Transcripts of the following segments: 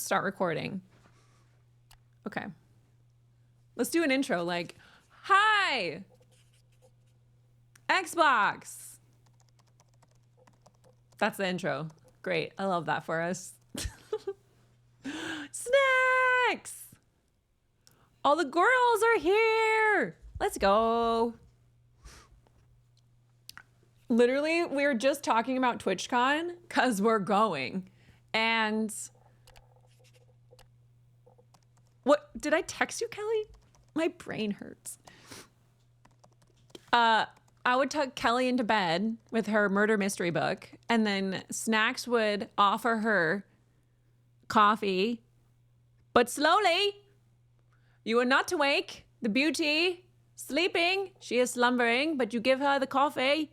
start recording. Okay. Let's do an intro like, hi, Xbox. That's the intro. Great. I love that for us. Snacks. All the girls are here. Let's go. Literally, we were just talking about TwitchCon because we're going. And what did I text you, Kelly? My brain hurts. I would tuck Kelly into bed with her murder mystery book, and then Snacks would offer her coffee, but slowly. You are not awake. The beauty sleeping. She is slumbering, but you give her the coffee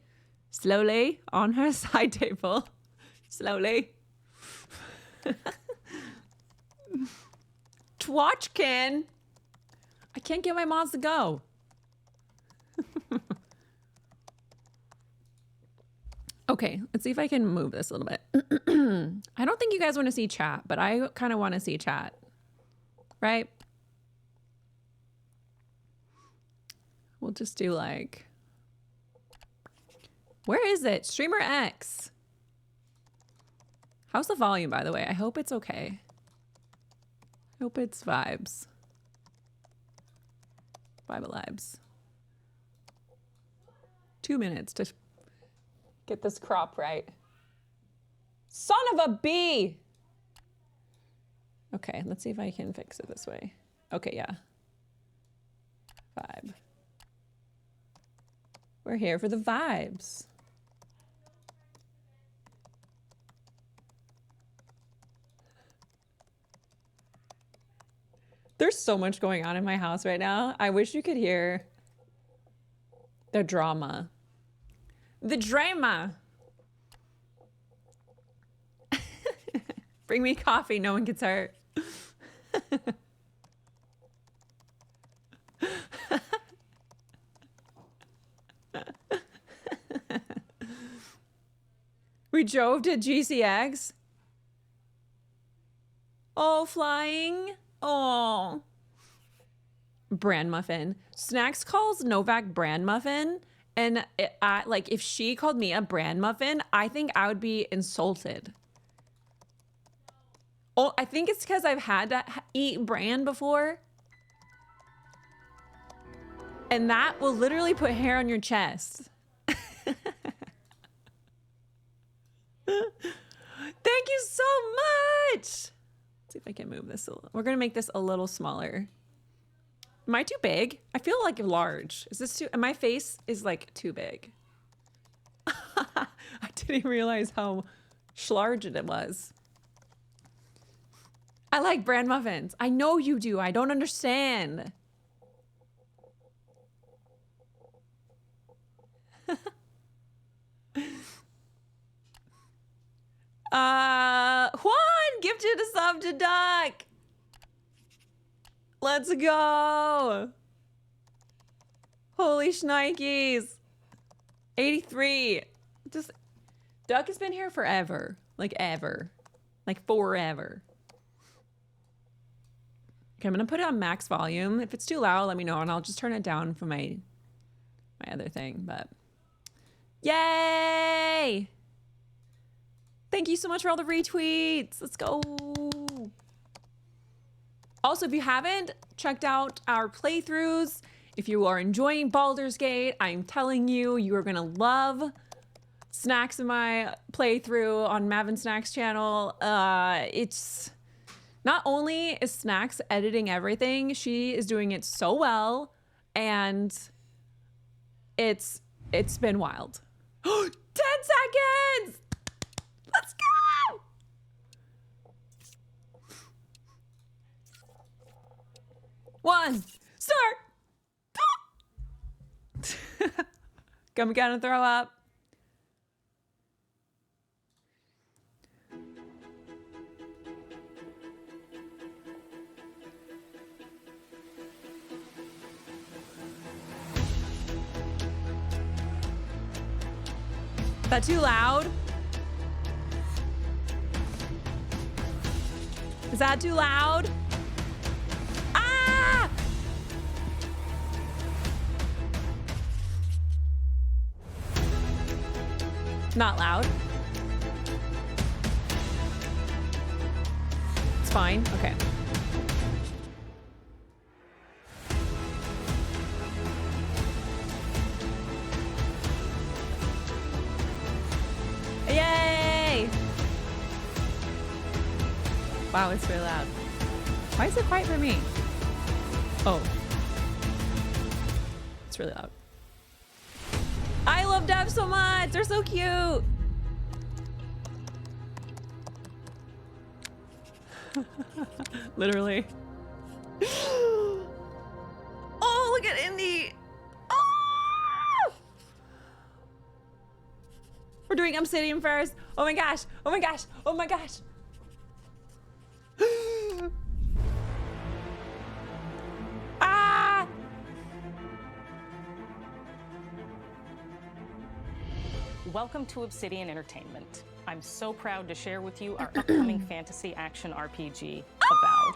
slowly on her side table. Slowly. Twatchkin. I can't get my mods to go. Okay, let's see if I can move this a little bit. I don't think you guys want to see chat, but I kind of want to see chat. Right? We'll just do like... Where is it? Streamer X. How's the volume, by the way? I hope it's okay. I hope it's vibes. Vibe lives. 2 minutes to get this crop right. Son of a bee! Okay, let's see if I can fix it this way. Okay, yeah. Vibe. We're here for the vibes. There's so much going on in my house right now. I wish you could hear the drama. The drama. Bring me coffee, no one gets hurt. We drove to GCX. Oh, flying. Oh. Bran muffin. Snacks calls Novak bran muffin. And like, if she called me a bran muffin, I think I would be insulted. Oh, I think it's because I've had to eat bran before. And that will literally put hair on your chest. Thank you so much. Let's see if I can move this a little. We're going to make this a little smaller. Am I too big? I feel like large. Is this too... My face is like too big. I didn't even realize how schlarge it was. I like bran muffins. I know you do. I don't understand. Juan gifted a sub to Duck. Let's go. Holy shnikes. 83. Just Duck has been here forever. Like ever. Like forever. Okay, I'm gonna put it on max volume. If it's too loud, let me know and I'll just turn it down for my other thing, but yay! Thank you so much for all the retweets. Let's go. Also, if you haven't checked out our playthroughs, if you are enjoying Baldur's Gate, I'm telling you, you are gonna love Snacks in my playthrough on Mav and Snacks channel. It's not only is Snacks editing everything, she is doing it so well, and it's been wild. 10 seconds! Let's go! One, start! Come again and throw up. Is that too loud? Is that too loud? Ah! Not loud. It's fine. Okay. Yay! Wow, it's really loud. Why is it quiet for me? Oh. It's really loud. I love devs so much. They're so cute. Literally. Oh, look at Indy. Oh! We're doing Obsidian first. Oh my gosh. Oh my gosh. Oh my gosh. Ah! Welcome to Obsidian Entertainment. I'm so proud to share with you our upcoming fantasy action RPG, Avowed.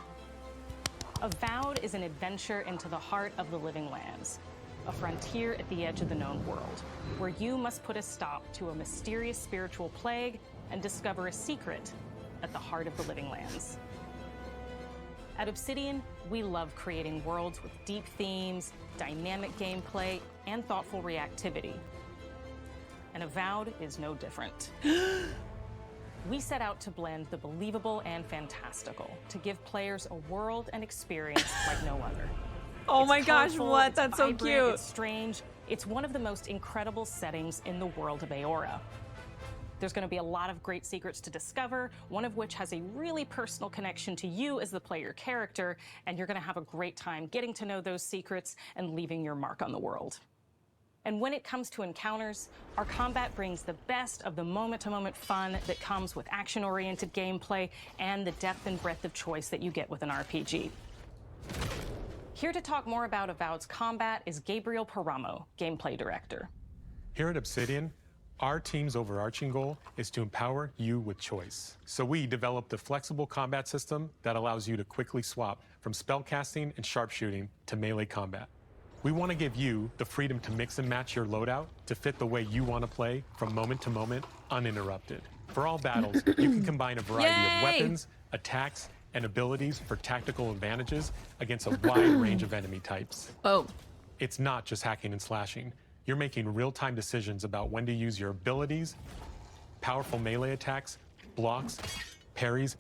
Avowed is an adventure into the heart of the living lands, a frontier at the edge of the known world, where you must put a stop to a mysterious spiritual plague and discover a secret at the heart of the living lands. At Obsidian, we love creating worlds with deep themes, dynamic gameplay, and thoughtful reactivity. And Avowed is no different. We set out to blend the believable and fantastical to give players a world and experience like no other. Oh It's my gosh, colorful, what? it's That's so vibrant, cute. It's strange. It's one of the most incredible settings in the world of Aora. There's going to be a lot of great secrets to discover, one of which has a really personal connection to you as the player character, and you're going to have a great time getting to know those secrets and leaving your mark on the world. And when it comes to encounters, our combat brings the best of the moment-to-moment fun that comes with action-oriented gameplay and the depth and breadth of choice that you get with an RPG. Here to talk more about Avowed's combat is Gabriel Paramo, Gameplay Director. Here at Obsidian, our team's overarching goal is to empower you with choice. So we developed a flexible combat system that allows you to quickly swap from spellcasting and sharpshooting to melee combat. We want to give you the freedom to mix and match your loadout to fit the way you want to play from moment to moment, uninterrupted. For all battles, you can combine a variety of weapons, attacks, and abilities for tactical advantages against a wide range of enemy types. Oh. It's not just hacking and slashing. You're making real-time decisions about when to use your abilities, powerful melee attacks, blocks, parries,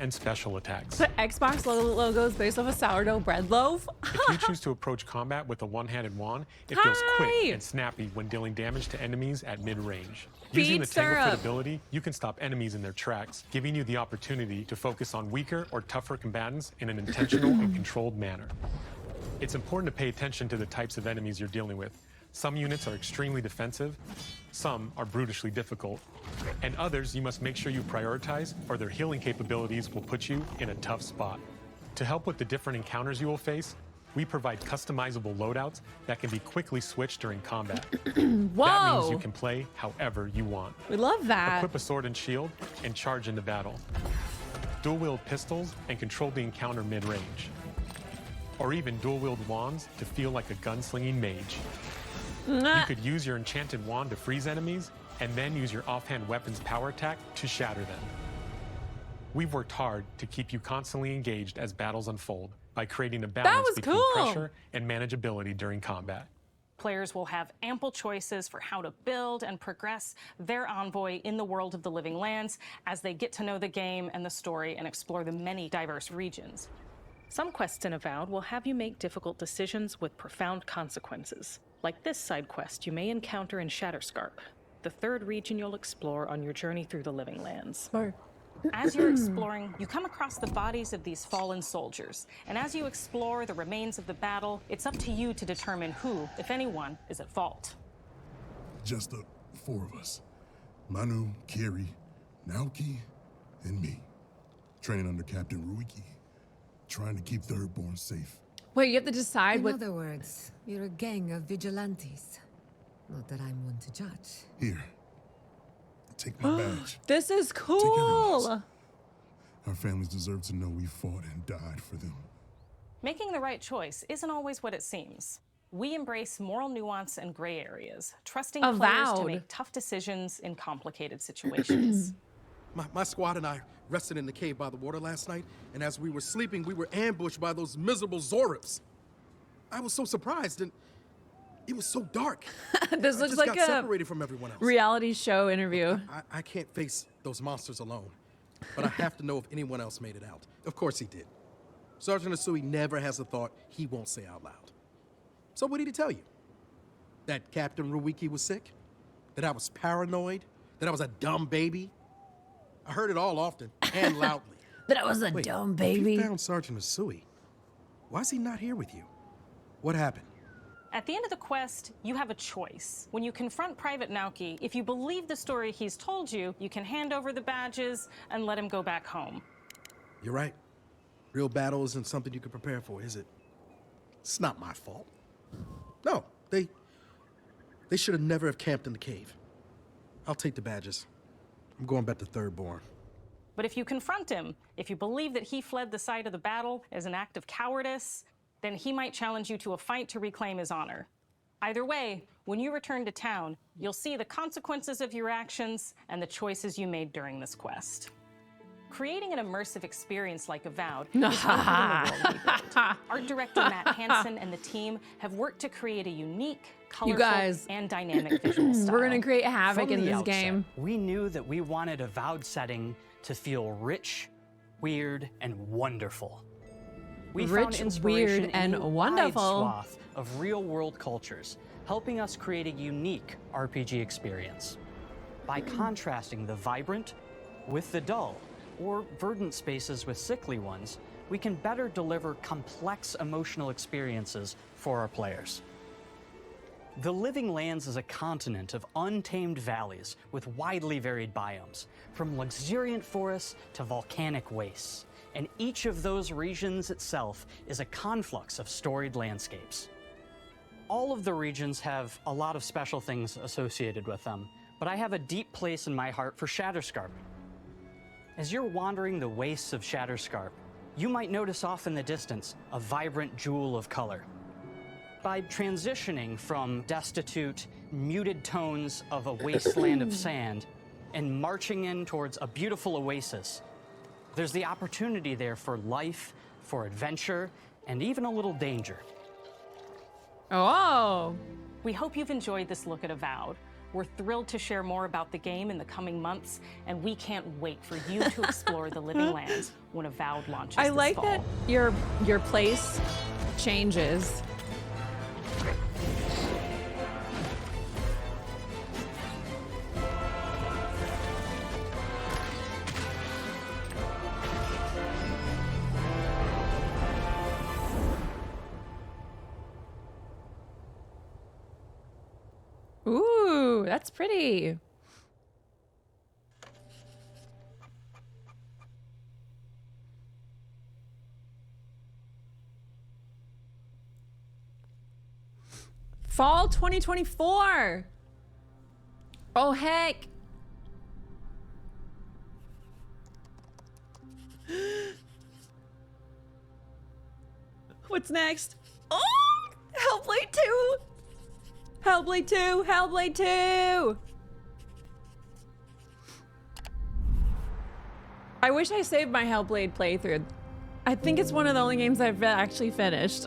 and special attacks. The Xbox logo is based off a sourdough bread loaf. If you choose to approach combat with a one-handed wand, it feels quick and snappy when dealing damage to enemies at mid-range. Using the Tanglefoot ability, you can stop enemies in their tracks, giving you the opportunity to focus on weaker or tougher combatants in an intentional and controlled manner. It's important to pay attention to the types of enemies you're dealing with. Some units are extremely defensive, some are brutishly difficult, and others you must make sure you prioritize, or their healing capabilities will put you in a tough spot. To help with the different encounters you will face, we provide customizable loadouts that can be quickly switched during combat. Whoa! That means you can play however you want. We love that. Equip a sword and shield and charge into battle. Dual-wield pistols and control the encounter mid-range. Or even dual-wield wands to feel like a gunslinging mage. You could use your enchanted wand to freeze enemies, and then use your offhand weapon's power attack to shatter them. We've worked hard to keep you constantly engaged as battles unfold by creating a balance between pressure and manageability during combat. Players will have ample choices for how to build and progress their envoy in the world of the living lands as they get to know the game and the story and explore the many diverse regions. Some quests in Avowed will have you make difficult decisions with profound consequences. Like this side quest you may encounter in Shatterscarp, the third region you'll explore on your journey through the living lands. As you're exploring, you come across the bodies of these fallen soldiers. And as you explore the remains of the battle, it's up to you to determine who, if anyone, is at fault. Just the four of us. Manu, Kiri, Naoki, and me. Training under Captain Ruiki. Trying to keep Thirdborn safe. Wait, you have to decide what... In other words, you're a gang of vigilantes. Not that I'm one to judge. Here. Take my badge. This is cool! Our families deserve to know we fought and died for them. Making the right choice isn't always what it seems. We embrace moral nuance and gray areas, trusting players to Avowed. make tough decisions in complicated situations. My squad and I rested in the cave by the water last night, and as we were sleeping, we were ambushed by those miserable Zorips. I was so surprised, and it was so dark. This I looks just like got a separated from everyone else. reality show interview. I can't face those monsters alone, but I have to know if anyone else made it out. Of course he did. Sergeant Asui never has a thought he won't say out loud. So what did he tell you? That Captain Ruiki was sick? That I was paranoid? That I was a dumb baby? I heard it all often and loudly. That I was a Wait, dumb if baby. you found Sergeant Asui, why is he not here with you? What happened? At the end of the quest, you have a choice. When you confront Private Naoki, if you believe the story he's told you, you can hand over the badges and let him go back home. You're right. Real battle isn't something you can prepare for, is it? It's not my fault. No, they should have never have camped in the cave. I'll take the badges. I'm going back to Thirdborn. But if you confront him, if you believe that he fled the site of the battle as an act of cowardice, then he might challenge you to a fight to reclaim his honor. Either way, when you return to town, you'll see the consequences of your actions and the choices you made during this quest. Creating an immersive experience like Avowed is rooted in the world we built. Art director Matt Hansen and the team have worked to create a unique, colorful, guys, and dynamic visual style. We're gonna create havoc From in the this outset, game. we knew that we wanted a Avowed setting to feel rich, weird, and wonderful. We found Rich, inspiration weird, and in a wonderful. wide swath of real-world cultures, helping us create a unique RPG experience. By contrasting the vibrant with the dull, or verdant spaces with sickly ones, we can better deliver complex emotional experiences for our players. The Living Lands is a continent of untamed valleys with widely varied biomes, from luxuriant forests to volcanic wastes, and each of those regions itself is a conflux of storied landscapes. All of the regions have a lot of special things associated with them, but I have a deep place in my heart for Shatterscarp. As you're wandering the wastes of Shatterscarp, you might notice off in the distance a vibrant jewel of color. By transitioning from destitute, muted tones of a wasteland of sand and marching in towards a beautiful oasis, there's the opportunity there for life, for adventure, and even a little danger. Oh, We hope you've enjoyed this look at Avowed. We're thrilled to share more about the game in the coming months, and we can't wait for you to explore the Living Lands when Avowed launches I this like fall. that your place changes. Ooh, that's pretty. Fall 2024. Oh, heck. What's next? Oh, Hellblade 2. Hellblade 2. Hellblade 2. I wish I saved my Hellblade playthrough. I think it's one of the only games I've actually finished.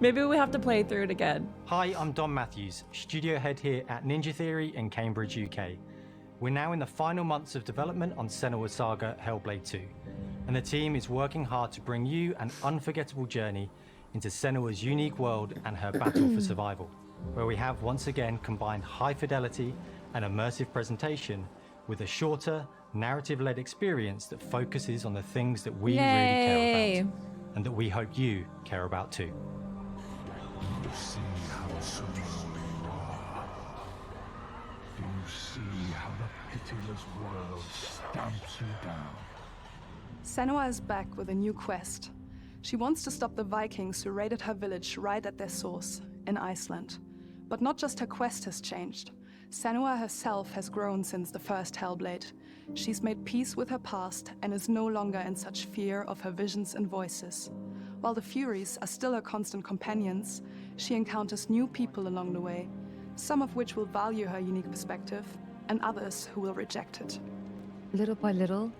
Maybe we have to play through it again. Hi, I'm Don Matthews, studio head here at Ninja Theory in Cambridge, UK. We're now in the final months of development on Senua's Saga Hellblade 2, and the team is working hard to bring you an unforgettable journey into Senua's unique world and her battle for survival, where we have once again combined high fidelity and immersive presentation with a shorter, narrative-led experience that focuses on the things that we really care about, and that we hope you care about too. You see how surrounding you are. Do you see how the pitiless world stamps you down? Senua is back with a new quest. She wants to stop the Vikings who raided her village right at their source, in Iceland. But not just her quest has changed. Senua herself has grown since the first Hellblade. She's made peace with her past and is no longer in such fear of her visions and voices. While the Furies are still her constant companions, she encounters new people along the way, some of which will value her unique perspective, and others who will reject it. Little by little,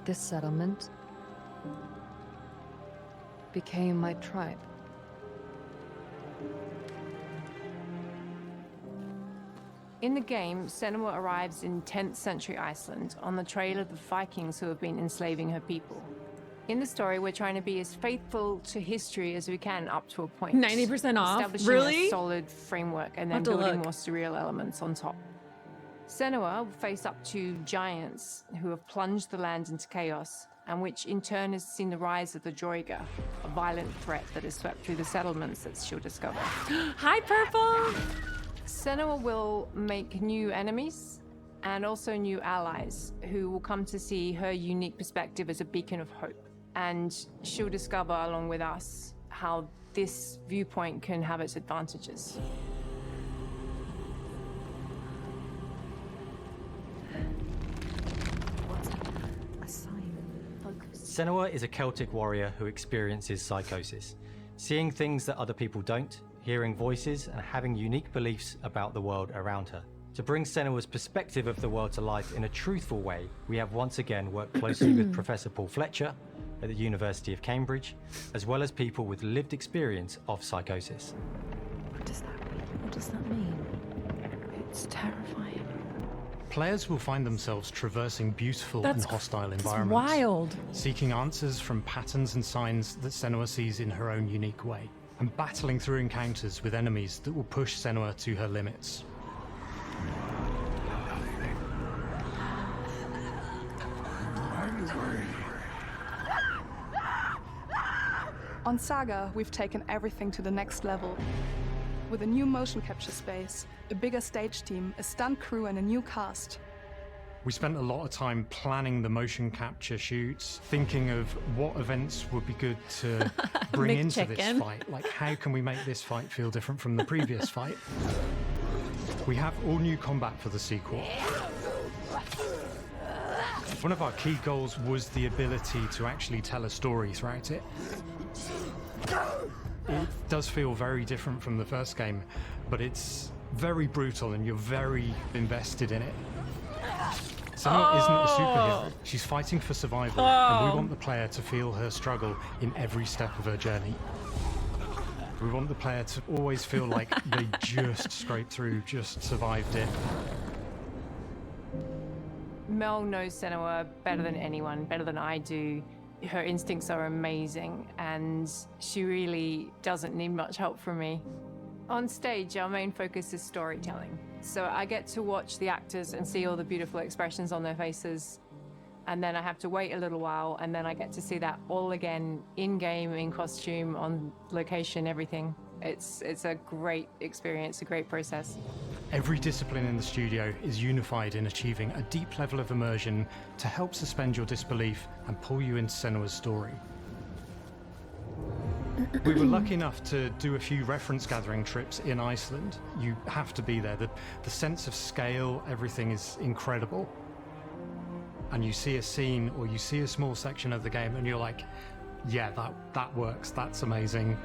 this settlement became my tribe. In the game, Senua arrives in 10th century Iceland on the trail of the Vikings who have been enslaving her people. In the story, we're trying to be as faithful to history as we can up to a point. 90% off? Establishing Really? a solid framework and then Have to building look. more surreal elements on top. Senua will face up to giants who have plunged the land into chaos, and which in turn has seen the rise of the Droiga, a violent threat that has swept through the settlements that she'll discover. Hi, Purple! Senua will make new enemies and also new allies who will come to see her unique perspective as a beacon of hope. And she'll discover, along with us, how this viewpoint can have its advantages. Senua is a Celtic warrior who experiences psychosis, seeing things that other people don't, hearing voices, and having unique beliefs about the world around her. To bring Senua's perspective of the world to life in a truthful way, we have once again worked closely with Professor Paul Fletcher at the University of Cambridge, as well as people with lived experience of psychosis. What does that mean? What does that mean? It's terrifying. Players will find themselves traversing beautiful and hostile environments, wild. seeking answers from patterns and signs that Senua sees in her own unique way, and battling through encounters with enemies that will push Senua to her limits. On Saga, we've taken everything to the next level. With a new motion capture space, a bigger stage team, a stunt crew, and a new cast. We spent a lot of time planning the motion capture shoots, thinking of what events would be good to bring into this fight. Like, how can we make this fight feel different from the previous fight? We have all new combat for the sequel. One of our key goals was the ability to actually tell a story throughout it. It does feel very different from the first game, but it's very brutal and you're very invested in it. Senua isn't a superhero. She's fighting for survival, and we want the player to feel her struggle in every step of her journey. We want the player to always feel like they just scraped through, just survived it. Mel knows Senua better than anyone, better than I do. Her instincts are amazing, and she really doesn't need much help from me. On stage, our main focus is storytelling. So I get to watch the actors and see all the beautiful expressions on their faces. And then I have to wait a little while, and then I get to see that all again, in-game, in costume, on location, everything. It's a great experience, a great process. Every discipline in the studio is unified in achieving a deep level of immersion to help suspend your disbelief and pull you into Senua's story. We were lucky enough to do a few reference gathering trips in Iceland. You have to be there. The sense of scale, everything is incredible. And you see a scene or you see a small section of the game and you're like, yeah, that works, that's amazing.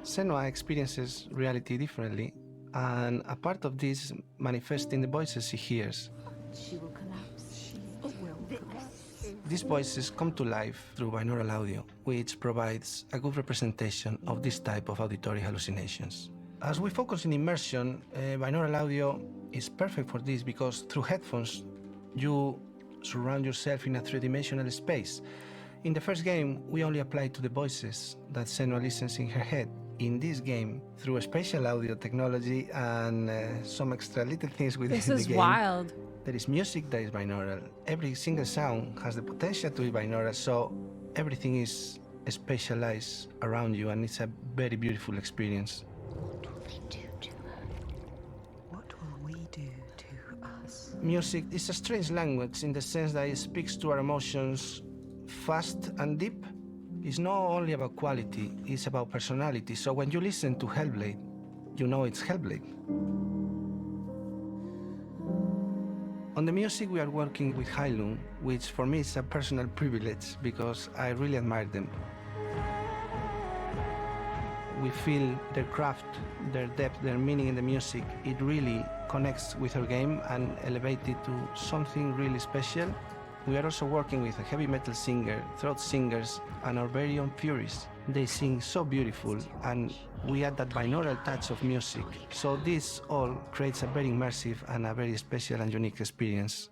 Senua experiences reality differently, and a part of this manifests in the voices she hears. She will collapse. She will collapse. These voices come to life through binaural audio, which provides a good representation of this type of auditory hallucinations. As we focus in immersion, binaural audio is perfect for this because through headphones, you surround yourself in a three-dimensional space. In the first game, we only applied to the voices that Senua listens in her head. In this game, through a spatial audio technology and some extra little things within the game. This is wild. There is music that is binaural. Every single sound has the potential to be binaural, so everything is spatialized around you, and it's a very beautiful experience. What will we do to her? What will we do to us? Music is a strange language in the sense that it speaks to our emotions fast and deep. It's not only about quality, it's about personality. So when you listen to Hellblade, you know it's Hellblade. On the music, we are working with Heilung, which for me is a personal privilege because I really admire them. We feel their craft, their depth, their meaning in the music. It really connects with our game and elevates it to something really special. We are also working with a heavy metal singer, throat singers, and our very own Furies. They sing so beautiful, and we add that binaural touch of music. So this all creates a very immersive and a very special and unique experience.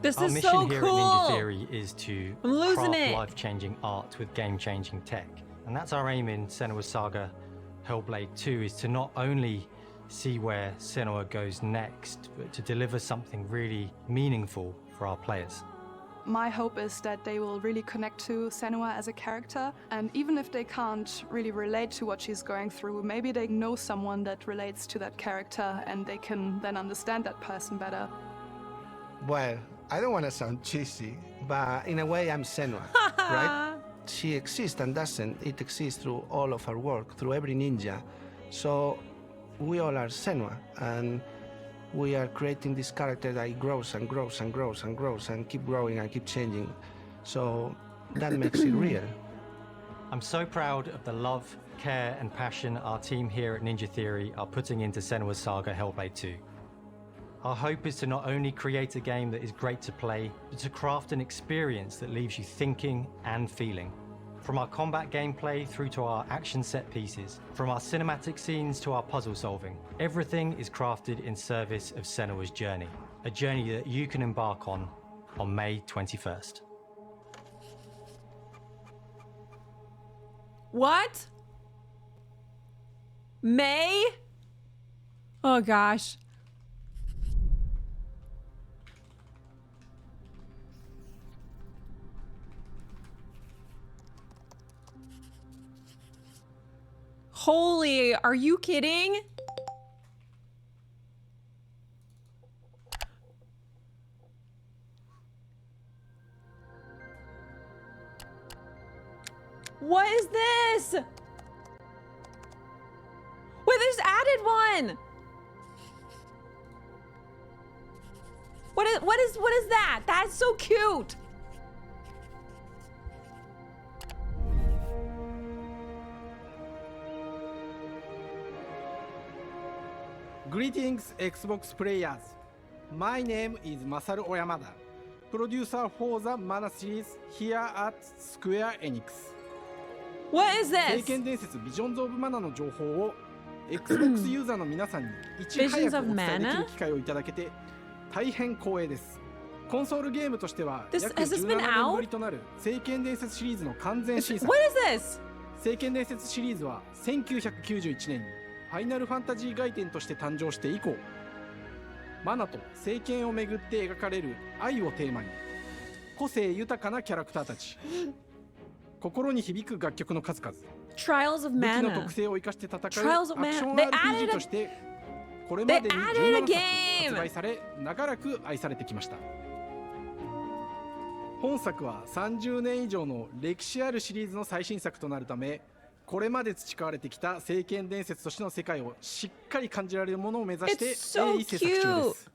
This Our is mission so here cool. at Ninja Theory is to I'm losing craft it. life-changing art with game-changing tech. And that's our aim in Senua's Saga Hellblade 2, is to not only see where Senua goes next, but to deliver something really meaningful for our players. My hope is that they will really connect to Senua as a character, and even if they can't really relate to what she's going through, maybe they know someone that relates to that character and they can then understand that person better. Well, I don't want to sound cheesy, but in a way I'm Senua, right? She exists and doesn't. It exists through all of our work, through every ninja. So we all are Senua, and we are creating this character that grows and grows and grows and grows and keep growing and keep changing. So that makes it real. I'm so proud of the love, care, and passion our team here at Ninja Theory are putting into Senua's Saga Hellblade 2. Our hope is to not only create a game that is great to play, but to craft an experience that leaves you thinking and feeling. From our combat gameplay through to our action set pieces, from our cinematic scenes to our puzzle solving, everything is crafted in service of Senua's journey, a journey that you can embark on May 21st. What? May? Oh gosh. Holy, are you kidding? What is this? Wait, there's added one. What is that? That's so cute. Greetings, Xbox players. My name is Masaru Oyamada, producer for the Mana series here at Square Enix. What is this? 聖剣伝説 Visions of Mana の情報を Xbox ユーザーの皆さんにいち早くお伝えできる機会をいただけて大変光栄です。コンソールゲームとしては約17年ぶりとなる聖剣伝説シリーズの完全新作。What is this? 聖剣伝説シリーズは1991年にファイナルファンタジー外伝として誕生して以降、マナと聖剣をめぐって描かれる愛をテーマに個性豊かなキャラクターたち、心に響く楽曲の数々、 Trials of 武器 Mana. の特性を生かして戦うアクシ Trials of ョン Mana. They RPG added と a してこれまでに They added 17 a 作 game. 発売され長らく愛されてきました。本作は30年以上の歴史あるシリーズの最新作となるため、これまで培われてきた聖剣伝説としての世界をしっかり感じられるものを目指して It's so 鋭意制作中です。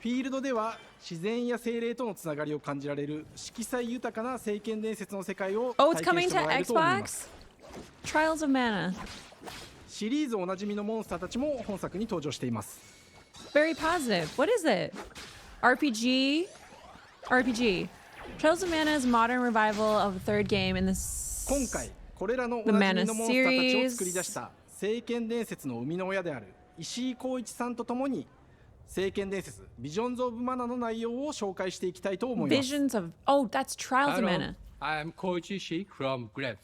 フィールドでは自然や精霊とのつながりを感じられる色彩豊かな聖剣伝説の世界を Oh, it's 体 coming 験して to もらえると思いま Xbox? す。 Trials of Mana. シリーズおなじみのモンスターたちも本作に登場しています。 Very positive. What is it? RPG? RPG. Trials of Mana is a modern revival of the third game in this. 今回これらのおなじみのモンスターたちを作り出した聖剣伝説の生みの親である石井浩一さんとともに聖剣伝説 Visions of Mana の内容を紹介していきたいと思います。 Visions of. Oh, that's Trials of Hello, Mana. I am Koichi Ishii from Grabs.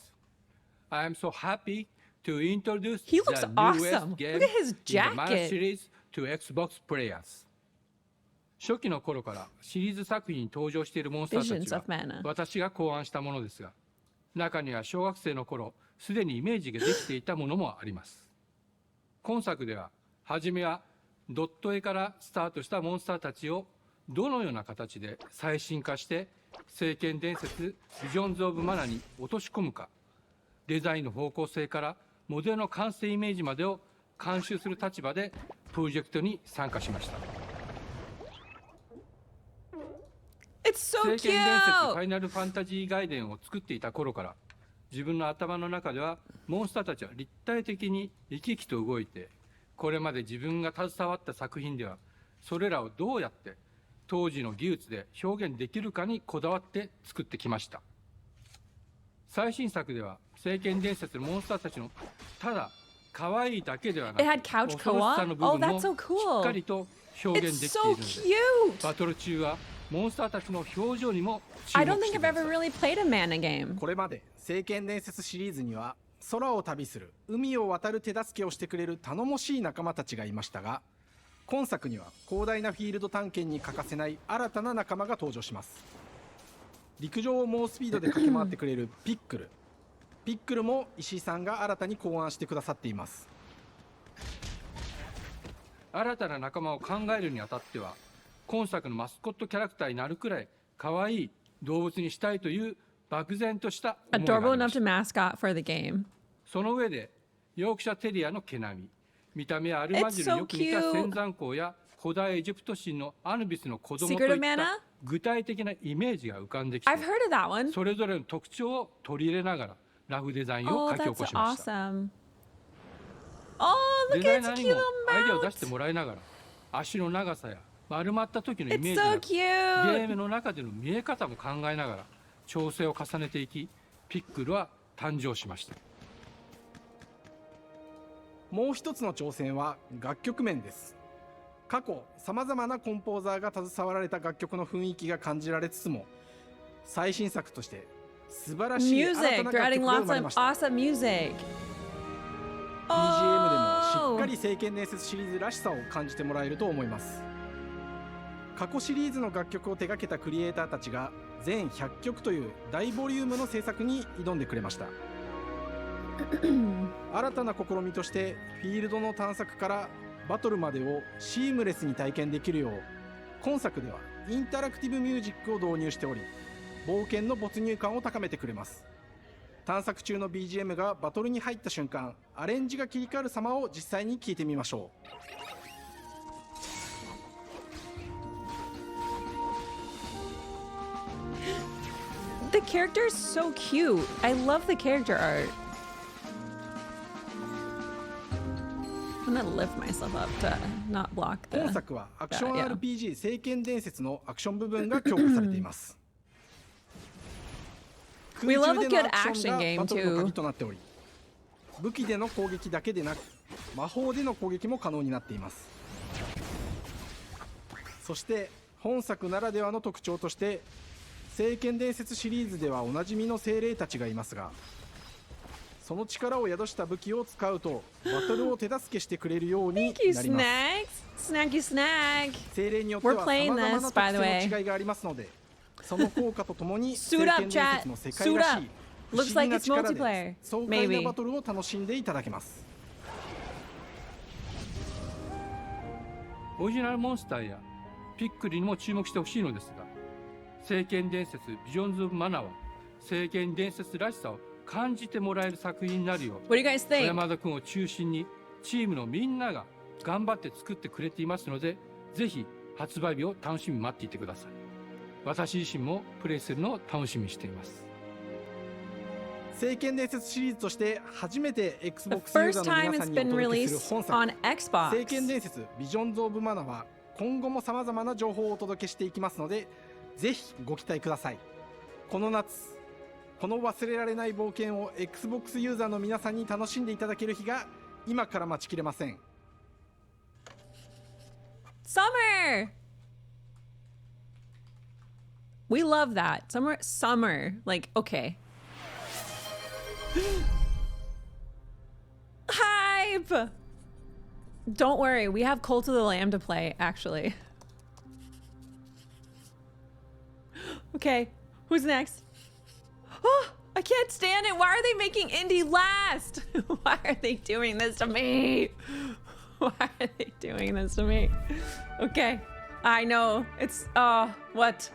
I am so happy to introduce He looks the awesome. newest game Look at his in the Mana jacket. series to Xbox players. 初期の頃からシリーズ作品に登場しているモンスターた Visions ちは of Mana. 私が考案したものですが、中には小学生の頃すでにイメージができていたものもあります。今作では初めはドット絵からスタートしたモンスターたちをどのような形で最新化して聖剣伝説 Visions of Mana に落とし込むか、デザインの方向性からモデルの完成イメージまでを監修する立場でプロジェクトに参加しました。 It's so 聖 cute! 剣伝説ファイナルファンタジー外伝を作っていた頃から自分の頭の中ではモンスターたちは立体的に生き生きと動いて、これまで自分が携わった作品ではそれらをどうやって当時の技術で表現できるかにこだわって作ってきました。最新作では聖剣伝説のモンスターたちのただ可愛いだけではなく It had couch 恐ろしさの co-op? Oh, 部分 that's も so し cool. っかりと表現 It's できて so いるので、 cute! バトル中はモンスターたちの表情にも I 注 don't 目 think して I've くださ ever い。 really played a mana game. これまで聖剣伝説シリーズには空を旅する海を渡る手助けをしてくれる頼もしい仲間たちがいましたが、今作には広大なフィールド探検に欠かせない新たな仲間が登場します。陸上を猛スピードで駆け回ってくれるピックルも石井さんが新たに考案してくださっています。新たな仲間を考えるにあたっては、今作のマスコットキャラクターになるくらい可愛い動物にしたいという漠然とした思いがあ Adorable りま enough した。 to mascot for the game. その上でヨークシャテリアの毛並み、見た目はアルマジルによく似た It's so cute. 仙山港や古代エジプト神のアヌビスの子供と Secret い of っ Mana? た具体的なイメージが浮かんできて、 I've heard of that one. それぞれの特徴を取り入れながらラフデザインを Oh, 書き起こ that's しました。 awesome. Oh, デ look ザイ at ナ its ー cute にも little アイデアを出して mouth. もらいながら、足の長さや丸まった時のイメー It's ジ so や cute. ゲームの中での見え方も考えながら調整を重ねていき、ピックルは誕生しました。もう一つの挑戦は楽曲面です。過去さまざまなコンポーザーが携わられた楽曲の雰囲気が感じられつつも、最新作として素晴らしい新た Music. な They're 楽 adding 曲が生 lots まれ of ました。 awesome music. BGM でもしっ Oh. かり聖剣伝説シリーズらしさを感じてもらえると思います。過去シリーズの楽曲を手掛けたクリエイターたちが全100曲という大ボリュームの制作に挑んでくれました。新たな試みとしてフィールドの探索からバトルまでをシームレスに体験できるよう、今作ではインタラクティブミュージックを導入しており、冒険の没入感を高めてくれます。探索中の BGM がバトルに入った瞬間、アレンジが切り替わる様を実際に聞いてみましょう。The character is so cute. I love the character art. I'm gonna lift myself up to not block the. 本作はアクション Yeah. RPG 聖剣伝説のアクション部分が強化されています。 We 空 love 中 a での good アクショ action ン game がバトルの too. 鍵となっており、武器での攻撃だけでなく魔法での攻撃も可能になっています。そして本作ならではの特徴として、聖剣伝説シリーズではおなじみの精霊たちがいますが、その力を宿した武器を使うとバトルを手助けしてくれるように Thank you, なります。 Snacks. Snacky snack. 精霊によっては We're 様 playing 々な this, 特 by the 性 way. の違いがありますので、その効果とともに聖 Suit 剣 up, 伝 chat. 説の世界らし Suit い up. 不 Looks 思議 like な it's 力 multiplayer. で爽快な Maybe. バトルを楽しんでいただけます。オリジナルモンスターやピックリにも注目してほしいのですが、聖剣伝説ビジョンズ・オブ・マナーは聖剣伝説らしさを感じてもらえる作品になるよう、 What do you guys think? 小山田君を中心にチームのみんなが頑張って作ってくれていますので、ぜひ発売日を楽しみに待っていてください。私自身もプレイするのを楽しみにしています。聖剣伝説シリーズとして初めて The Xbox ユーザ first ーの time 皆さ it's んにお been 届けする released 本 on 作、聖剣 Xbox. 伝説ビジョンズ・オブ・マナーは今後も様々な情報をお届けしていきますので、ぜひご期待ください。この夏、この忘れられない冒険を Xbox ユーザーの皆さんに楽しんでいただける日が今から待ちきれません。 Summer. We love that. Summer. Like, okay. Hype. Don't worry, we have Cult of the Lamb to play, actually. Okay, who's next? Oh, I can't stand it. Why are they making Indy last? Why are they doing this to me? Why are they doing this to me? Okay, I know. It's, what?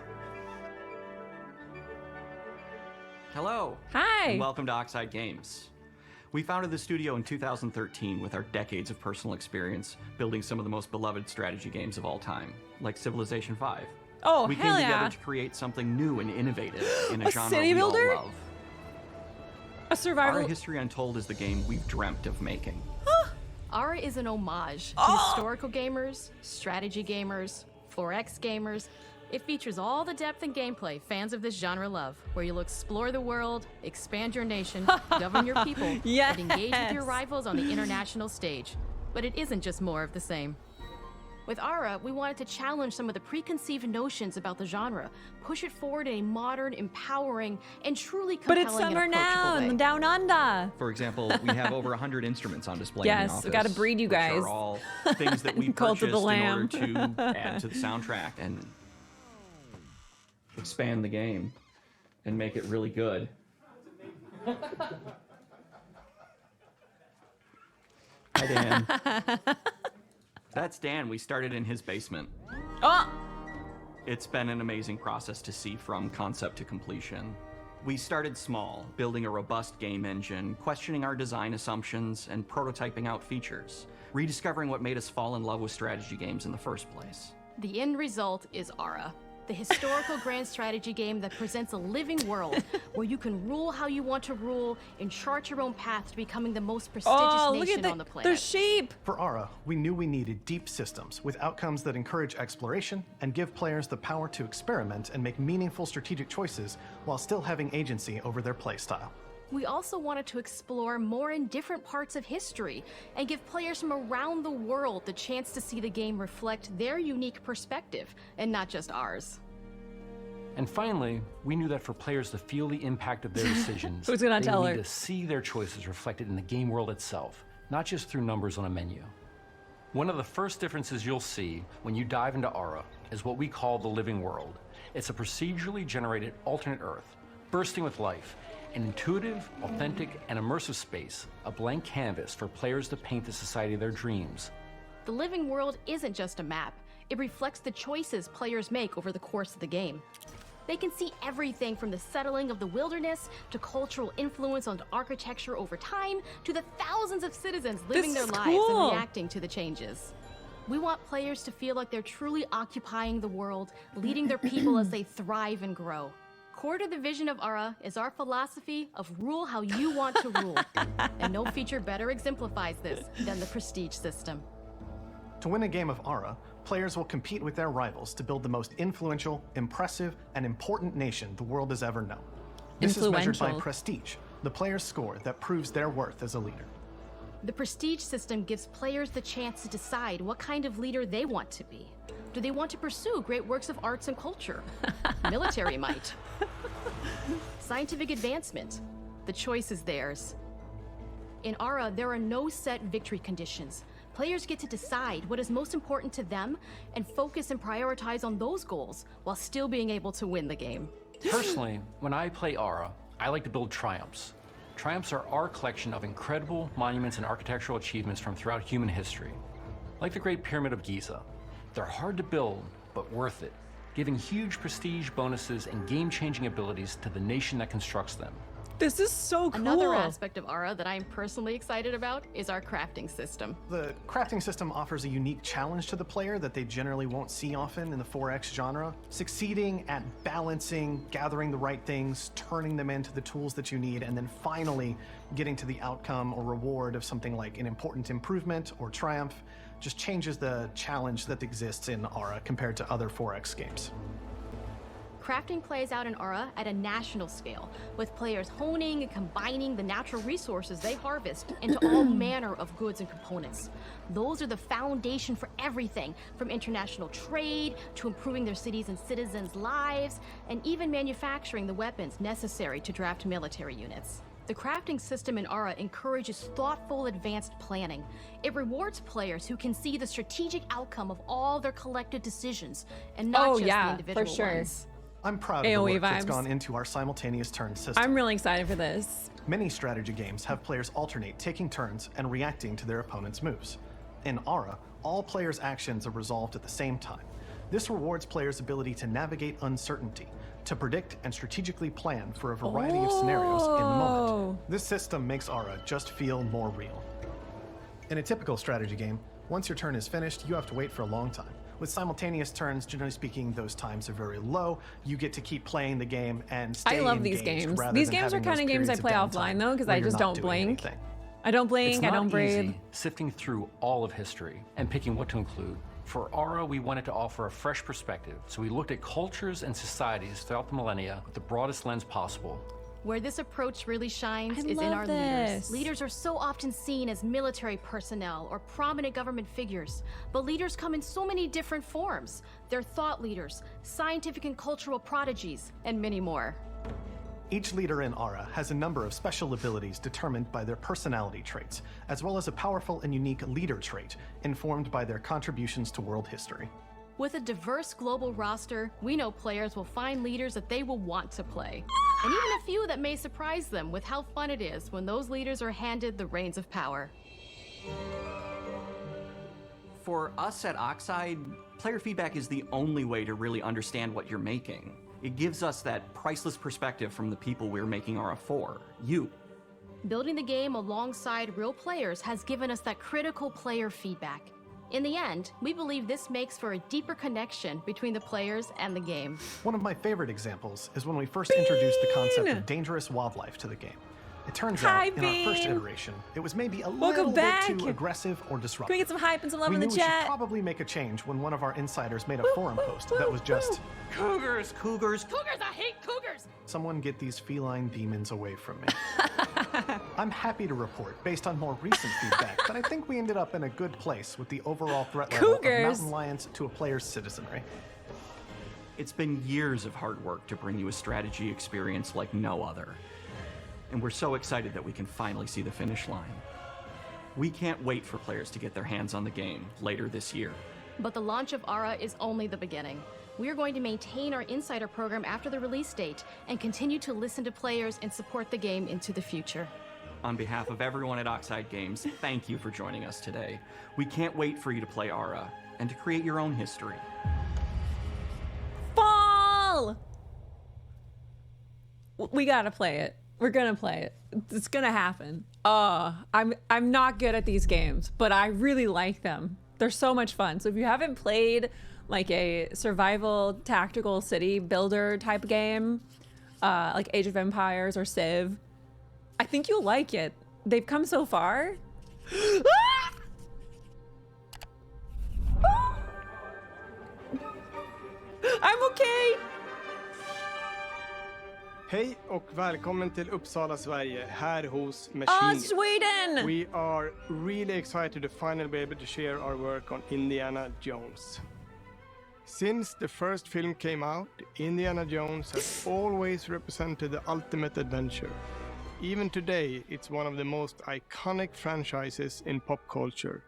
Hello. Hi. And welcome to Oxide Games. We founded the studio in 2013 with our decades of personal experience building some of the most beloved strategy games of all time, like Civilization V. Oh, we hell came together yeah. to create something new and innovative in a A genre city we all builder? love. A survival. Our History Untold is the game we've dreamt of making. Ara is an homage to historical gamers, strategy gamers, 4X gamers. It features all the depth and gameplay fans of this genre love, where you'll explore the world, expand your nation, govern your people, Yes. and engage with your rivals on the international stage. But it isn't just more of the same. With Ara, we wanted to challenge some of the preconceived notions about the genre, push it forward in a modern, empowering, and truly But compelling it's summer and now approachable in way. the Down Under. For example, we have over 100 instruments on display in the Yes, office. we gotta breed you which guys. are all things that we Cult purchased of the in Lamb. order to add to the soundtrack and expand the game and make it really good. Hi, Dan. That's Dan. We started in his basement. Oh! It's been an amazing process to see from concept to completion. We started small, building a robust game engine, questioning our design assumptions, and prototyping out features, rediscovering what made us fall in love with strategy games in the first place. The end result is Ara, the historical grand strategy game that presents a living world where you can rule how you want to rule and chart your own path to becoming the most prestigious nation on the planet. They're sheep. For Ara, we knew we needed deep systems with outcomes that encourage exploration and give players the power to experiment and make meaningful strategic choices while still having agency over their playstyle. We also wanted to explore more in different parts of history and give players from around the world the chance to see the game reflect their unique perspective and not just ours. And finally, we knew that for players to feel the impact of their decisions, Who's gonna they tell need her? to see their choices reflected in the game world itself, not just through numbers on a menu. One of the first differences you'll see when you dive into Ara is what we call the living world. It's a procedurally generated alternate Earth, bursting with life, an intuitive, authentic, and immersive space, a blank canvas for players to paint the society of their dreams. The living world isn't just a map. It reflects the choices players make over the course of the game. They can see everything from the settling of the wilderness to cultural influence on architecture over time to the thousands of citizens living their is lives cool. and reacting to the changes. We want players to feel like they're truly occupying the world, leading their people as they thrive and grow. Core to the vision of Ara is our philosophy of rule how you want to rule. And no feature better exemplifies this than the prestige system. To win a game of Ara, players will compete with their rivals to build the most influential, impressive, and important nation the world has ever known. This is measured by Influential. prestige, the player's score that proves their worth as a leader. The prestige system gives players the chance to decide what kind of leader they want to be. Do they want to pursue great works of arts and culture? Military might? Scientific advancement? The choice is theirs. In Ara, there are no set victory conditions. Players get to decide what is most important to them and focus and prioritize on those goals while still being able to win the game. Personally, when I play Ara, I like to build triumphs. Triumphs are our collection of incredible monuments and architectural achievements from throughout human history. Like the Great Pyramid of Giza. They're hard to build, but worth it, giving huge prestige bonuses and game-changing abilities to the nation that constructs them. This is so cool. Another aspect of Ara that I'm personally excited about is our crafting system. The crafting system offers a unique challenge to the player that they generally won't see often in the 4X genre. Succeeding at balancing, gathering the right things, turning them into the tools that you need, and then finally getting to the outcome or reward of something like an important improvement or triumph just changes the challenge that exists in Ara compared to other 4X games. Crafting plays out in Ara at a national scale, with players honing and combining the natural resources they harvest into all manner of goods and components. Those are the foundation for everything, from international trade to improving their cities' and citizens' lives, and even manufacturing the weapons necessary to draft military units. The crafting system in Ara encourages thoughtful, advanced planning. It rewards players who can see the strategic outcome of all their collective decisions, and not just the individual ones. I'm proud of the AOE work that's vibes. gone into our simultaneous turn system. I'm really excited for this. Many strategy games have players alternate taking turns and reacting to their opponent's moves. In Ara, all players' actions are resolved at the same time. This rewards players' ability to navigate uncertainty, to predict and strategically plan for a variety of scenarios in the moment. This system makes Aura just feel more real. In a typical strategy game, once your turn is finished, you have to wait for a long time. With simultaneous turns, generally speaking, those times are very low. You get to keep playing the game and stay I love these games. These games are kind of games I play offline though, because I just don't blink. I don't blink, I don't breathe. Easy sifting through all of history and picking what to include. For Aura, we wanted to offer a fresh perspective, so we looked at cultures and societies throughout the millennia with the broadest lens possible. Where this approach really shines is in our leaders. Leaders are so often seen as military personnel or prominent government figures, but leaders come in so many different forms. They're thought leaders, scientific and cultural prodigies, and many more. Each leader in Aura has a number of special abilities determined by their personality traits, as well as a powerful and unique leader trait informed by their contributions to world history. With a diverse global roster, we know players will find leaders that they will want to play. And even a few that may surprise them with how fun it is when those leaders are handed the reins of power. For us at Oxide, player feedback is the only way to really understand what you're making. It gives us that priceless perspective from the people we're making Aura for, you. Building the game alongside real players has given us that critical player feedback. In the end, we believe this makes for a deeper connection between the players and the game. One of my favorite examples is when we first introduced the concept of dangerous wildlife to the game. It turns out, in our first iteration, it was maybe a little bit too aggressive or disruptive. Can we get some hype and some love in the chat? We knew we should probably make a change when one of our insiders made a forum post that was just, "Cougars, cougars, cougars, I hate cougars!" Someone get these feline demons away from me. I'm happy to report, based on more recent feedback, that I think we ended up in a good place with the overall threat level of mountain lions to a player's citizenry. It's been years of hard work to bring you a strategy experience like no other. And we're so excited that we can finally see the finish line. We can't wait for players to get their hands on the game later this year. But the launch of Aura is only the beginning. We are going to maintain our insider program after the release date and continue to listen to players and support the game into the future. On behalf of everyone at Oxide Games, thank you for joining us today. We can't wait for you to play Aura and to create your own history. Fall! We gotta play it. We're gonna play it. It's gonna happen. I'm not good at these games, but I really like them. They're so much fun. So if you haven't played like a survival tactical city builder type game, like Age of Empires or Civ, I think you'll like it. They've come so far. I'm okay. Hej och välkommen till Uppsala, Sverige, här hos Machine. Sweden! We are really excited to finally be able to share our work on Indiana Jones. Since the first film came out, Indiana Jones has always represented the ultimate adventure. Even today, it's one of the most iconic franchises in pop culture.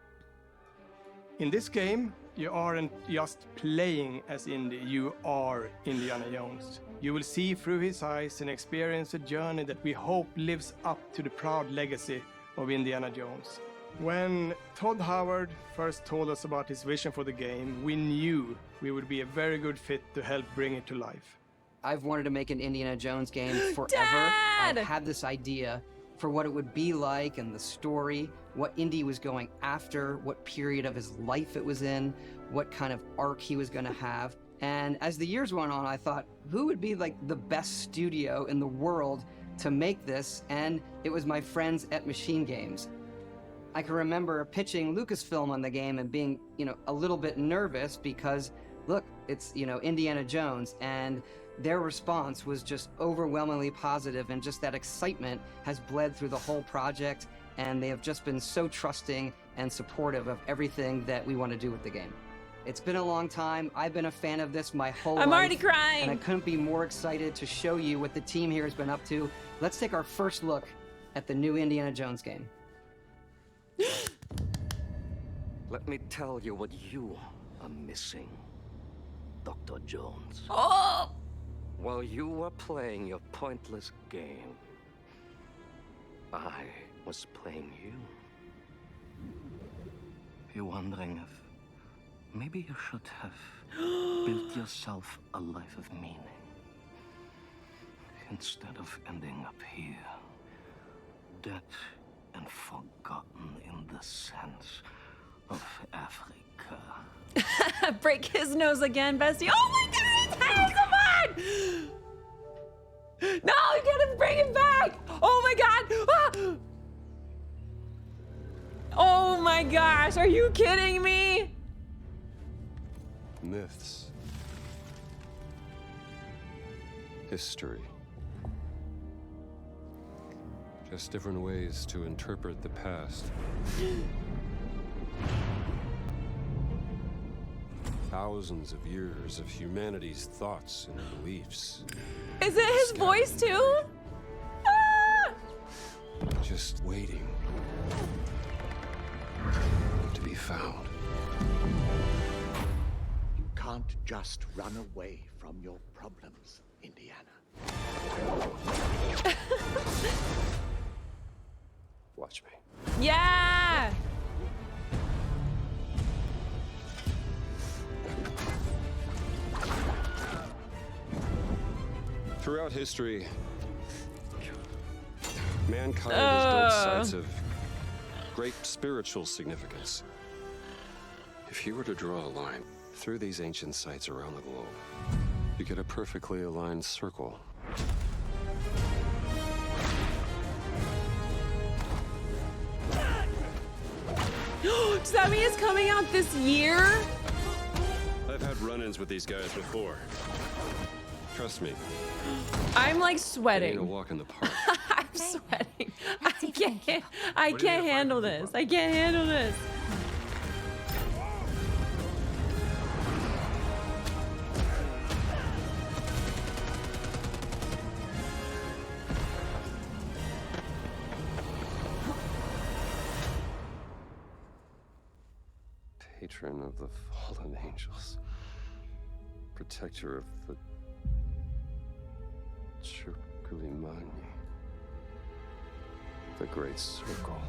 In this game, you aren't just playing as Indy, you are Indiana Jones. You will see through his eyes and experience a journey that we hope lives up to the proud legacy of Indiana Jones. When Todd Howard first told us about his vision for the game, we knew we would be a very good fit to help bring it to life. I've wanted to make an Indiana Jones game forever. Dad! I've had this idea for what it would be like and the story, what Indy was going after, what period of his life it was in, what kind of arc he was going to have. And as the years went on, I thought, who would be like the best studio in the world to make this? And it was my friends at Machine Games. I can remember pitching Lucasfilm on the game and being, a little bit nervous because, look, it's, Indiana Jones, and their response was just overwhelmingly positive, and just that excitement has bled through the whole project, and they have just been so trusting and supportive of everything that we want to do with the game. It's been a long time. I've been a fan of this my whole life. I'm already crying. And I couldn't be more excited to show you what the team here has been up to. Let's take our first look at the new Indiana Jones game. Let me tell you what you are missing, Dr. Jones. Oh! While you were playing your pointless game, I was playing you. You're wondering if maybe you should have built yourself a life of meaning. instead of ending up here, dead and forgotten in the sense of Africa. Break his nose again, bestie. Oh my god, his head is on! No, you gotta bring him back! Oh my god! Ah! Oh my gosh, are you kidding me? Myths. History. Just different ways to interpret the past. Thousands of years of humanity's thoughts and beliefs. Is it his voice too? Ah! Just waiting to be found. You can't just run away from your problems, Indiana. Watch me. Yeah! Throughout history, mankind has built sites of great spiritual significance. If you were to draw a line through these ancient sites around the globe, you get a perfectly aligned circle. Does that mean it's coming out this year? I've had run-ins with these guys before. Trust me. I'm like It ain't a sweating. walk in the park. I'm sweating. I can't handle this. I can't handle this. Patron of the fallen angels. Protector of the Chukulimani. The Great Circle.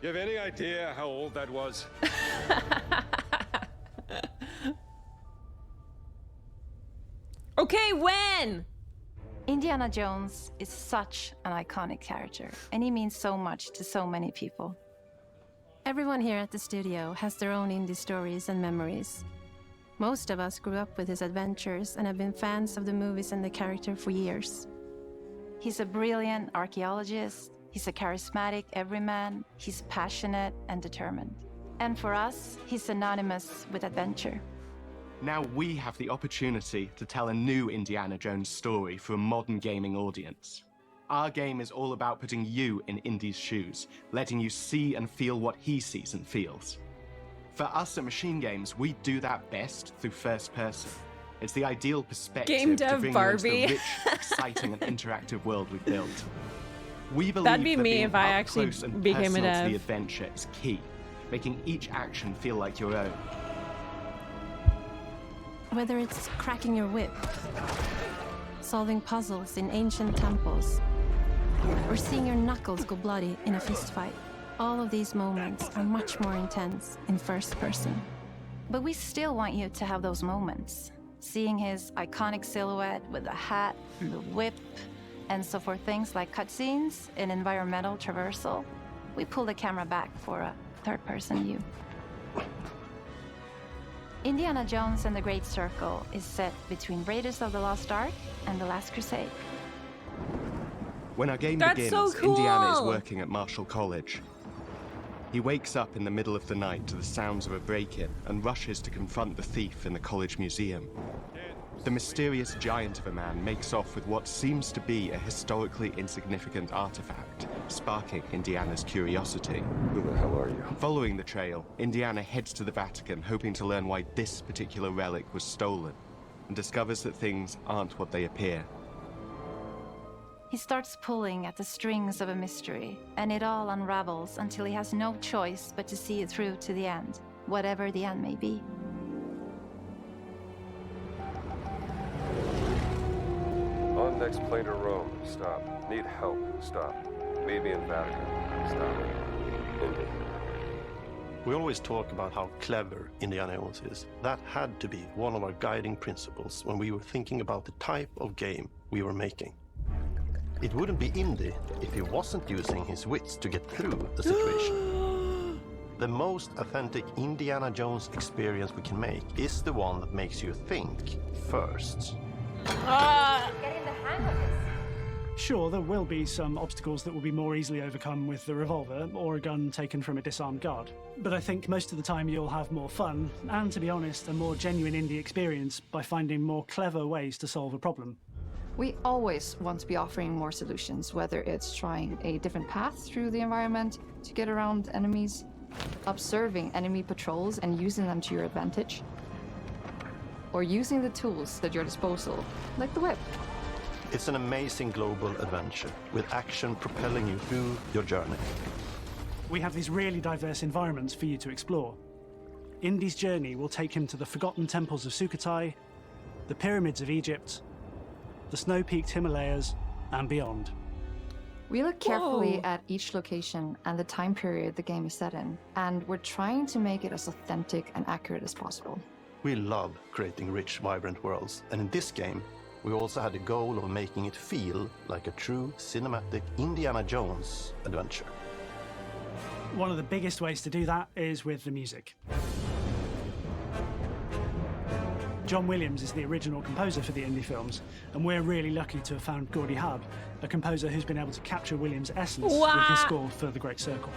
You have any idea how old that was? Okay, when? Indiana Jones is such an iconic character, and he means so much to so many people. Everyone here at the studio has their own indie stories and memories. Most of us grew up with his adventures and have been fans of the movies and the character for years. He's a brilliant archaeologist, he's a charismatic everyman, he's passionate and determined. And for us, he's synonymous with adventure. Now we have the opportunity to tell a new Indiana Jones story for a modern gaming audience. Our game is all about putting you in Indy's shoes, letting you see and feel what he sees and feels. For us at Machine Games, we do that best through first person. It's the ideal perspective Game to dev bring Barbie. you into the rich, exciting and interactive world we've built. We believe That'd be that me being if I up actually close and became a personal to dev. the adventure is key, making each action feel like your own. Whether it's cracking your whip, solving puzzles in ancient temples, or seeing your knuckles go bloody in a fistfight, all of these moments are much more intense in first person. But we still want you to have those moments. Seeing his iconic silhouette with the hat, the whip, and so for things like cutscenes and environmental traversal, we pull the camera back for a third-person view. Indiana Jones and the Great Circle is set between Raiders of the Lost Ark and The Last Crusade. When our game That's begins, so cool. Indiana is working at Marshall College. He wakes up in the middle of the night to the sounds of a break-in and rushes to confront the thief in the college museum. The mysterious giant of a man makes off with what seems to be a historically insignificant artifact, sparking Indiana's curiosity. Who the hell are you? Following the trail, Indiana heads to the Vatican, hoping to learn why this particular relic was stolen, and discovers that things aren't what they appear. He starts pulling at the strings of a mystery, and it all unravels until he has no choice but to see it through to the end, whatever the end may be. On next plane to Rome. Stop. Need help. Stop. Leave me in Vatican. Stop. Indy. We always talk about how clever Indiana Jones is. That had to be one of our guiding principles when we were thinking about the type of game we were making. It wouldn't be Indy if he wasn't using his wits to get through the situation. The most authentic Indiana Jones experience we can make is the one that makes you think first. Getting the hang of this. Sure, there will be some obstacles that will be more easily overcome with the revolver or a gun taken from a disarmed guard. But I think most of the time you'll have more fun, and to be honest, a more genuine indie experience by finding more clever ways to solve a problem. We always want to be offering more solutions, whether it's trying a different path through the environment to get around enemies, observing enemy patrols and using them to your advantage, or using the tools at your disposal, like the whip. It's an amazing global adventure, with action propelling you through your journey. We have these really diverse environments for you to explore. Indy's journey will take him to the forgotten temples of Sukhothai, the pyramids of Egypt, the snow-peaked Himalayas, and beyond. We look carefully at each location and the time period the game is set in, and we're trying to make it as authentic and accurate as possible. We love creating rich, vibrant worlds, and in this game, we also had the goal of making it feel like a true cinematic Indiana Jones adventure. One of the biggest ways to do that is with the music. John Williams is the original composer for the Indy films, and we're really lucky to have found Gordy Hub, a composer who's been able to capture Williams' essence with his score for The Great Circle.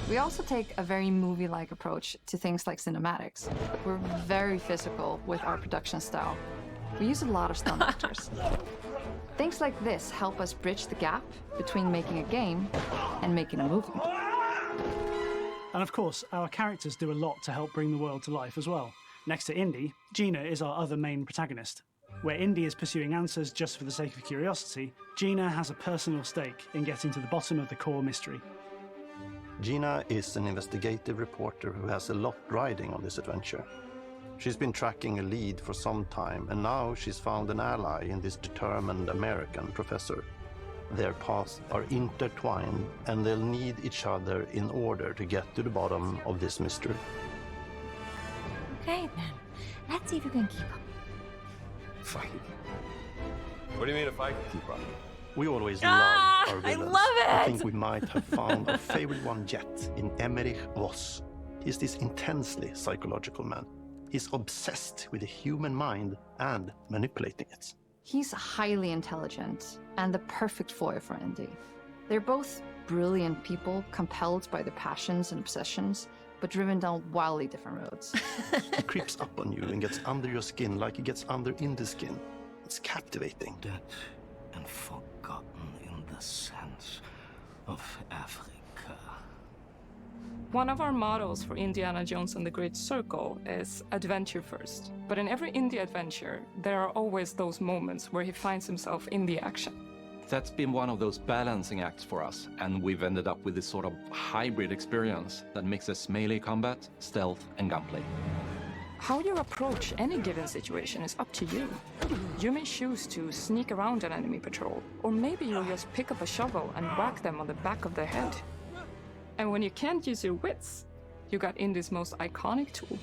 We also take a very movie-like approach to things like cinematics. We're very physical with our production style. We use a lot of stunt actors. Things like this help us bridge the gap between making a game and making a movie. And of course, our characters do a lot to help bring the world to life as well. Next to Indy, Gina is our other main protagonist. Where Indy is pursuing answers just for the sake of curiosity, Gina has a personal stake in getting to the bottom of the core mystery. Gina is an investigative reporter who has a lot riding on this adventure. She's been tracking a lead for some time, and now she's found an ally in this determined American professor. Their paths are intertwined, and they'll need each other in order to get to the bottom of this mystery. Okay, then. Let's see if you can keep up. Fine. What do you mean if I can keep up? We always love our I villains. love it! I think we might have found our favorite one yet in Emmerich Voss. He's this intensely psychological man. He's obsessed with the human mind and manipulating it. He's highly intelligent and the perfect foil for Indy. They're both brilliant people, compelled by their passions and obsessions, but driven down wildly different roads. He creeps up on you and gets under your skin like he gets under Indy's skin. It's captivating. Dead and forgotten in the sense of Africa. One of our mottos for Indiana Jones and the Great Circle is adventure first. But in every indie adventure, there are always those moments where he finds himself in the action. That's been one of those balancing acts for us, and we've ended up with this sort of hybrid experience that mixes melee combat, stealth, and gunplay. How you approach any given situation is up to you. You may choose to sneak around an enemy patrol, or maybe you'll just pick up a shovel and whack them on the back of the head. And when you can't use your wits, you got Indy's most iconic tool.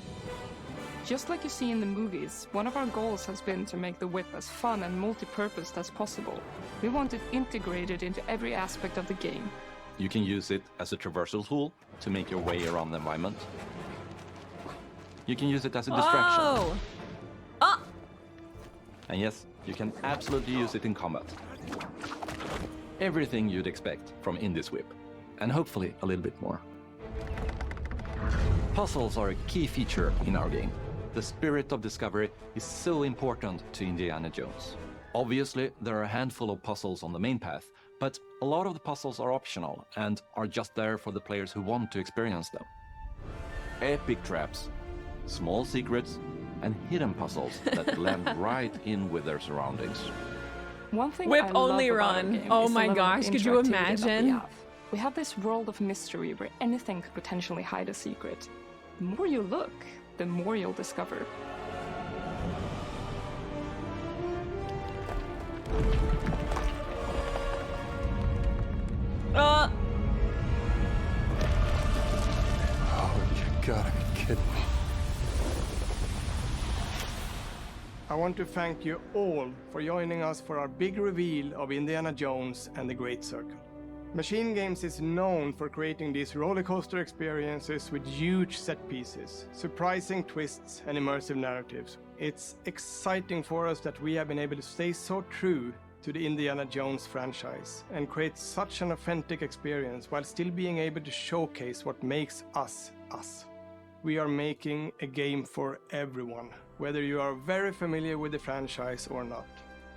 Just like you see in the movies, one of our goals has been to make the whip as fun and multi-purposed as possible. We want it integrated into every aspect of the game. You can use it as a traversal tool to make your way around the environment. You can use it as a distraction. Oh! Oh! And yes, you can absolutely use it in combat. Everything you'd expect from Indy's whip. And hopefully a little bit more. Puzzles are a key feature in our game. The spirit of discovery is so important to Indiana Jones. Obviously, there are a handful of puzzles on the main path, but a lot of the puzzles are optional and are just there for the players who want to experience them. Epic traps, small secrets, and hidden puzzles that blend right in with their surroundings. One thing Whip I love only about our run. game Oh is the my level of gosh, could you interactivity that imagine? We have this world of mystery where anything could potentially hide a secret. The more you look, the more you'll discover. Oh, you gotta be kidding me. I want to thank you all for joining us for our big reveal of Indiana Jones and the Great Circle. Machine Games is known for creating these rollercoaster experiences with huge set pieces, surprising twists, and immersive narratives. It's exciting for us that we have been able to stay so true to the Indiana Jones franchise and create such an authentic experience while still being able to showcase what makes us us. We are making a game for everyone, whether you are very familiar with the franchise or not.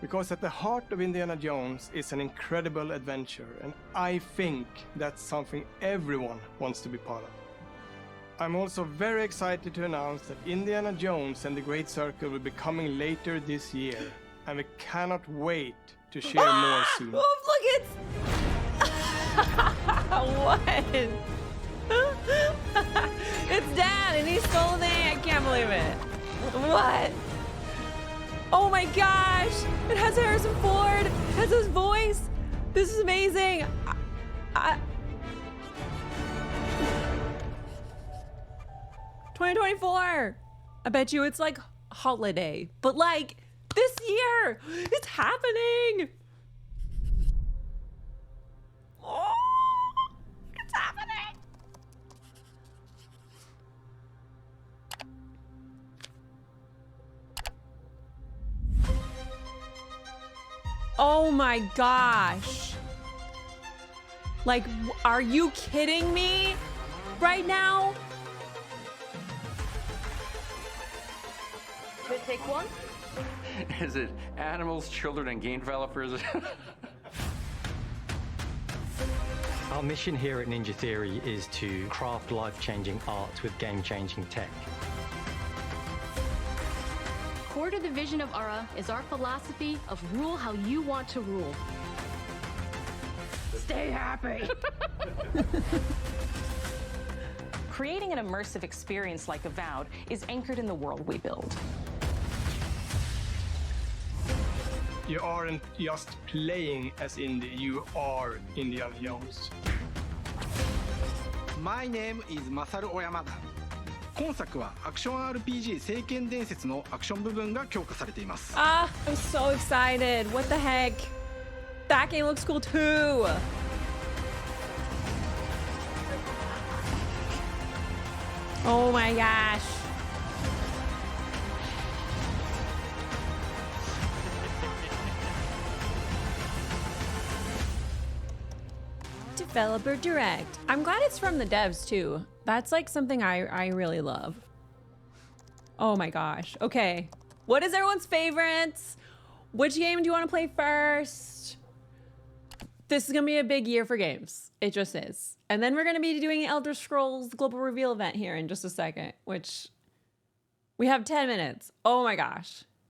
Because at the heart of Indiana Jones is an incredible adventure, and I think that's something everyone wants to be part of. I'm also very excited to announce that Indiana Jones and the Great Circle will be coming later this year, and we cannot wait to share more soon. Oh, look, it's... What? It's Dan, and he stole the thing. I can't believe it. What? Oh my gosh! It has Harrison Ford. It has his voice. This is amazing. 2024. I bet you it's like holiday, but like this year, it's happening. Oh, it's happening. Oh my gosh. Like, are you kidding me right now? We'll take one. Is it animals, children, and game developers? Our mission here at Ninja Theory is to craft life-changing art with game-changing tech. Core to the vision of Ara is our philosophy of rule how you want to rule. Stay happy! Creating an immersive experience like Avowed is anchored in the world we build. You aren't just playing as Indy, you are Indiana Jones. My name is Masaru Oyamada. 今作はアクション RPG 聖剣伝説のアクション部分が強化されています。Ah, I'm so excited. What the heck? That game looks cool too. Oh my gosh. Developer Direct. I'm glad it's from the devs too. That's like something I really love. Oh my gosh. Okay. What is everyone's favorites? Which game do you want to play first? This is going to be a big year for games. It just is. And then we're going to be doing Elder Scrolls Global Reveal event here in just a second, which we have 10 minutes. Oh my gosh.